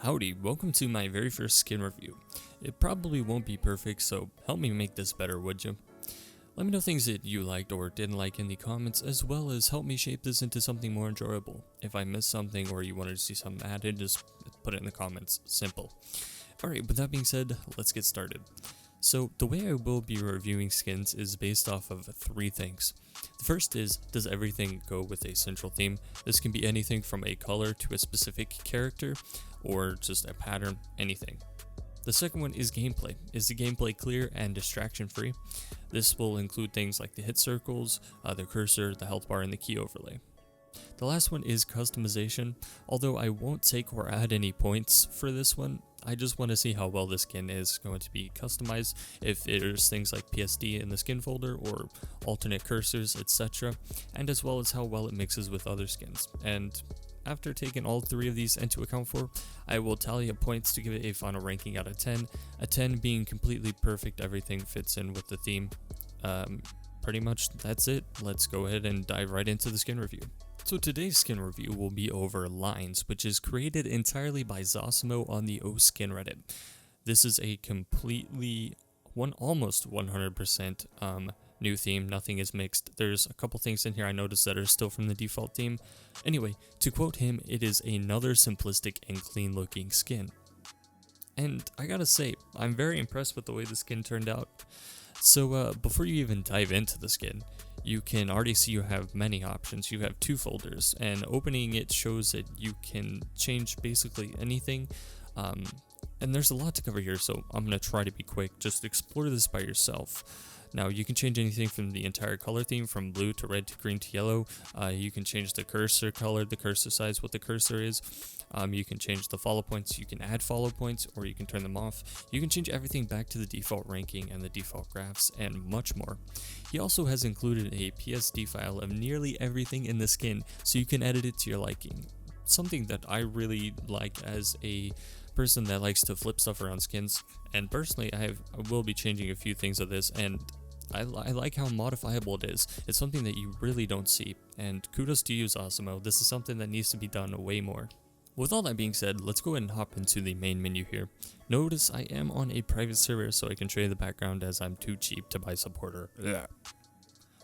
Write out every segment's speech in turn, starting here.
Howdy, welcome to my very first skin review. It probably won't be perfect, so help me make this better, would you? Let me know things that you liked or didn't like in the comments, as well as help me shape this into something more enjoyable. If I missed something or you wanted to see something added, just put it in the comments. Simple. Alright, with that being said, let's get started. So, the way I will be reviewing skins is based off of three things. The first is, does everything go with a central theme? This can be anything from a color to a specific character, or just a pattern, anything. The second one is gameplay. Is the gameplay clear and distraction free? This will include things like the hit circles, the cursor, the health bar, and the key overlay. The last one is customization. Although I won't take or add any points for this one, I just want to see how well the skin is going to be customized, if there's things like PSD in the skin folder or alternate cursors, etc., and as well as how well it mixes with other skins. And after taking all three of these into account for, I will tally up points to give it a final ranking out of 10, a 10 being completely perfect, everything fits in with the theme. Pretty much that's it. Let's go ahead and dive right into the skin review. So today's skin review will be over Lines, which is created entirely by Zosimo on the OSkin Reddit. This is a completely, almost 100% new theme. Nothing is mixed. There's a couple things in here I noticed that are still from the default theme. Anyway, to quote him, it is another simplistic and clean looking skin. And I gotta say, I'm very impressed with the way the skin turned out. So before you even dive into the skin, you can already see you have many options. You have two folders, and opening it shows that you can change basically anything. And there's a lot to cover here, so I'm going to try to be quick. Just explore this by yourself. Now, you can change anything from the entire color theme, from blue to red to green to yellow. You can change the cursor color, the cursor size, what the cursor is. You can change the follow points, you can add follow points, or you can turn them off. You can change everything back to the default ranking and the default graphs, and much more. He also has included a PSD file of nearly everything in the skin, so you can edit it to your liking. Something that I really like as a person that likes to flip stuff around skins, and personally I will be changing a few things of this, and I like how modifiable it is. It's something that you really don't see, and kudos to you, Zosimo. This is something that needs to be done way more. With all that being said, let's go ahead and hop into the main menu here. Notice I am on a private server, so I can show you the background as I'm too cheap to buy supporter. Ugh.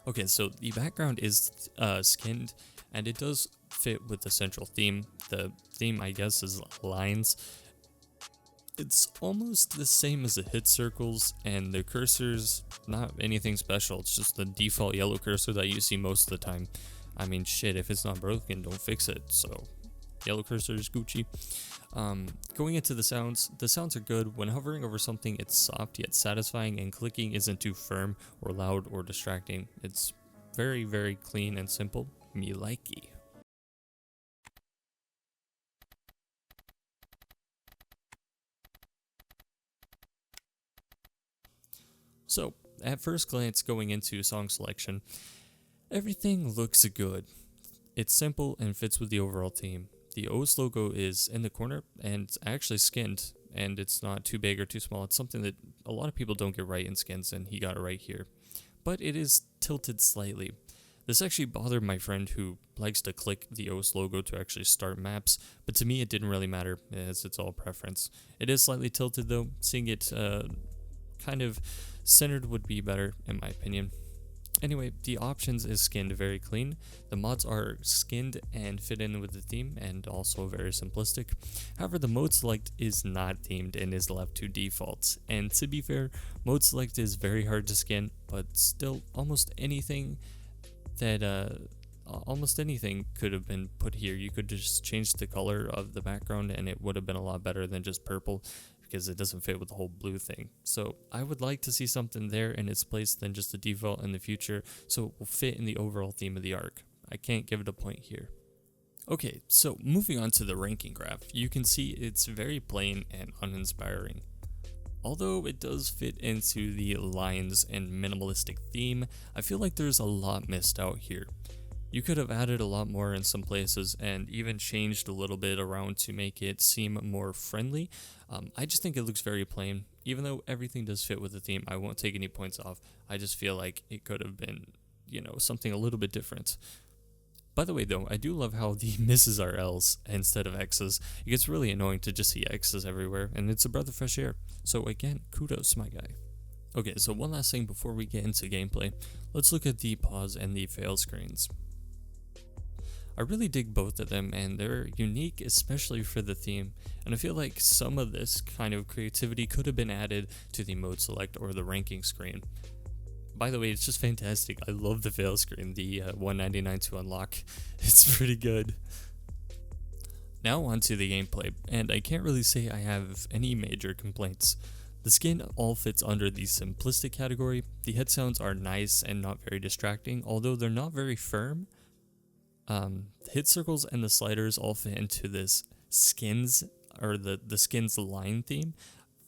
Okay, so the background is skinned, and it does fit with the central theme. The theme, I guess, is Lines. It's almost the same as the hit circles, and the cursor's not anything special. It's just the default yellow cursor that you see most of the time. I mean, shit, if it's not broken, don't fix it. So, yellow cursor is Gucci. Going into the sounds are good. When hovering over something, it's soft yet satisfying, and clicking isn't too firm or loud or distracting. It's very, very clean and simple. Me likey. So, at first glance, going into song selection, everything looks good. It's simple and fits with the overall theme. The OS logo is in the corner, and it's actually skinned, and it's not too big or too small. It's something that a lot of people don't get right in skins, and he got it right here. But it is tilted slightly. This actually bothered my friend who likes to click the OS logo to actually start maps, but to me it didn't really matter, as it's all preference. It is slightly tilted though. Seeing it kind of centered would be better in my opinion. Anyway, the options is skinned very clean. The mods are skinned and fit in with the theme, and also very simplistic. However, the mode select is not themed and is left to defaults. And to be fair, mode select is very hard to skin, but still almost anything could have been put here. You could just change the color of the background and it would have been a lot better than just purple, because it doesn't fit with the whole blue thing. So I would like to see something there in its place than just a default in the future, so it will fit in the overall theme of the arc. I can't give it a point here. Okay, so moving on to the ranking graph, you can see it's very plain and uninspiring. Although it does fit into the lines and minimalistic theme, I feel like there's a lot missed out here. You could have added a lot more in some places and even changed a little bit around to make it seem more friendly. I just think it looks very plain. Even though everything does fit with the theme, I won't take any points off. I just feel like it could have been, something a little bit different. By the way though, I do love how the misses are L's instead of X's. It gets really annoying to just see X's everywhere, and it's a breath of fresh air. So again, kudos my guy. Okay, so one last thing before we get into gameplay, let's look at the pause and the fail screens. I really dig both of them, and they're unique, especially for the theme, and I feel like some of this kind of creativity could have been added to the mode select or the ranking screen. By the way, it's just fantastic. I love the fail screen, the $1.99 to unlock. It's pretty good. Now on to the gameplay, and I can't really say I have any major complaints. The skin all fits under the simplistic category. The head sounds are nice and not very distracting, although they're not very firm. The hit circles and the sliders all fit into this skins, or the skins line theme.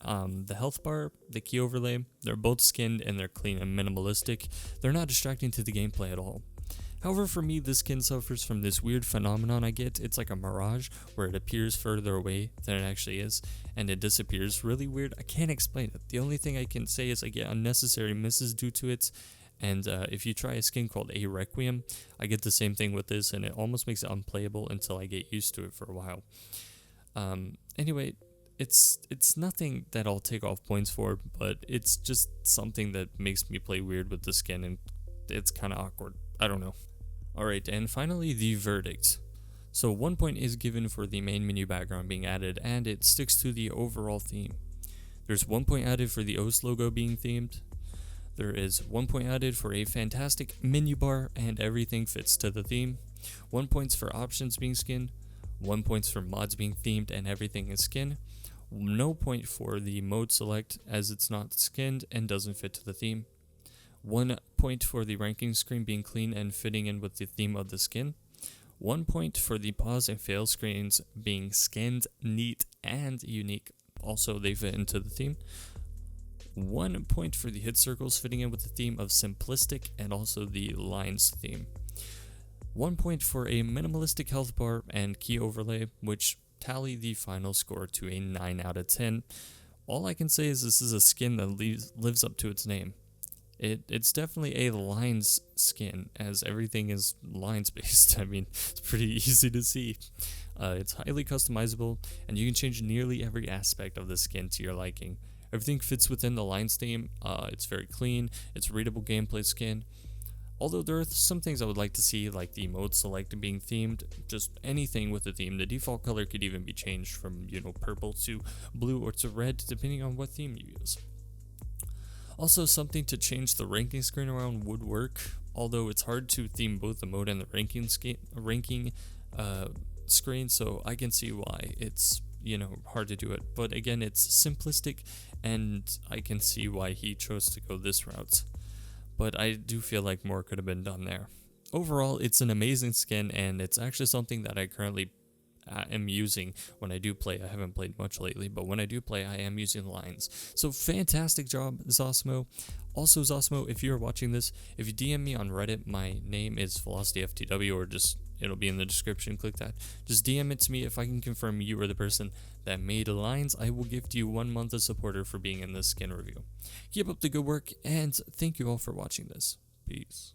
The health bar, the key overlay, they're both skinned and they're clean and minimalistic. They're not distracting to the gameplay at all. However, for me, this skin suffers from this weird phenomenon I get. It's like a mirage where it appears further away than it actually is, and it disappears. Really weird. I can't explain it. The only thing I can say is I get unnecessary misses due to it. And if you try a skin called A Requiem, I get the same thing with this, and it almost makes it unplayable until I get used to it for a while. Anyway, it's nothing that I'll take off points for, but it's just something that makes me play weird with the skin, and it's kind of awkward. I don't know. Alright, and finally the verdict. So 1 point is given for the main menu background being added, and it sticks to the overall theme. There's 1 point added for the OS logo being themed. There is 1 point added for a fantastic menu bar and everything fits to the theme. 1 point for options being skinned. 1 point for mods being themed and everything is skinned. No point for the mode select as it's not skinned and doesn't fit to the theme. 1 point for the ranking screen being clean and fitting in with the theme of the skin. 1 point for the pause and fail screens being skinned, neat, and unique. Also, they fit into the theme. 1 point for the hit circles fitting in with the theme of simplistic and also the lines theme. 1 point for a minimalistic health bar and key overlay, which tally the final score to a 9 out of 10. All I can say is this is a skin that lives up to its name. It's definitely a lines skin, as everything is lines based. I mean, it's pretty easy to see. It's highly customizable, and you can change nearly every aspect of the skin to your liking. Everything fits within the lines theme. It's very clean. It's readable gameplay skin. Although there are some things I would like to see, like the mode select being themed, just anything with the theme. The default color could even be changed from, purple to blue or to red, depending on what theme you use. Also, something to change the ranking screen around would work, although it's hard to theme both the mode and the ranking screen, so I can see why it's hard to do it. But again, it's simplistic, and I can see why he chose to go this route. But I do feel like more could have been done there. Overall, it's an amazing skin, and it's actually something that I currently am using when I do play. I haven't played much lately, but when I do play, I am using lines. So fantastic job, Zosmo. Also, Zosmo, if you're watching this, if you DM me on Reddit, my name is VelocityFTW, or just it'll be in the description, click that. Just DM it to me. If I can confirm you are the person that made lines, I will gift you 1 month of supporter for being in this skin review. Keep up the good work, and thank you all for watching this. Peace.